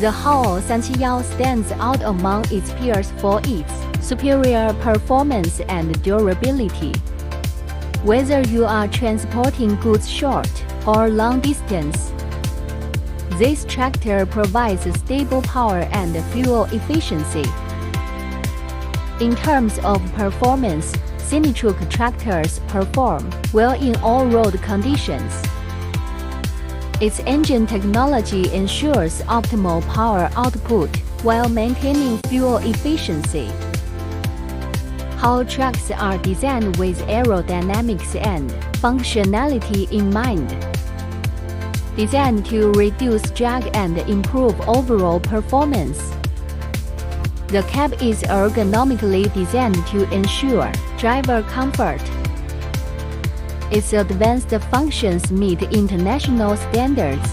The HOWO 371 stands out among its peers for its superior performance and durability. Whether you are transporting goods short or long distance, this tractor provides stable power and fuel efficiency. In terms of performance, semi-truck tractors perform well in all road conditions. Its engine technology ensures optimal power output while maintaining fuel efficiency. HOWO trucks are designed with aerodynamics and functionality in mind. Designed to reduce drag and improve overall performance. The cab is ergonomically designed to ensure driver comfort. Its advanced functions meet international standards,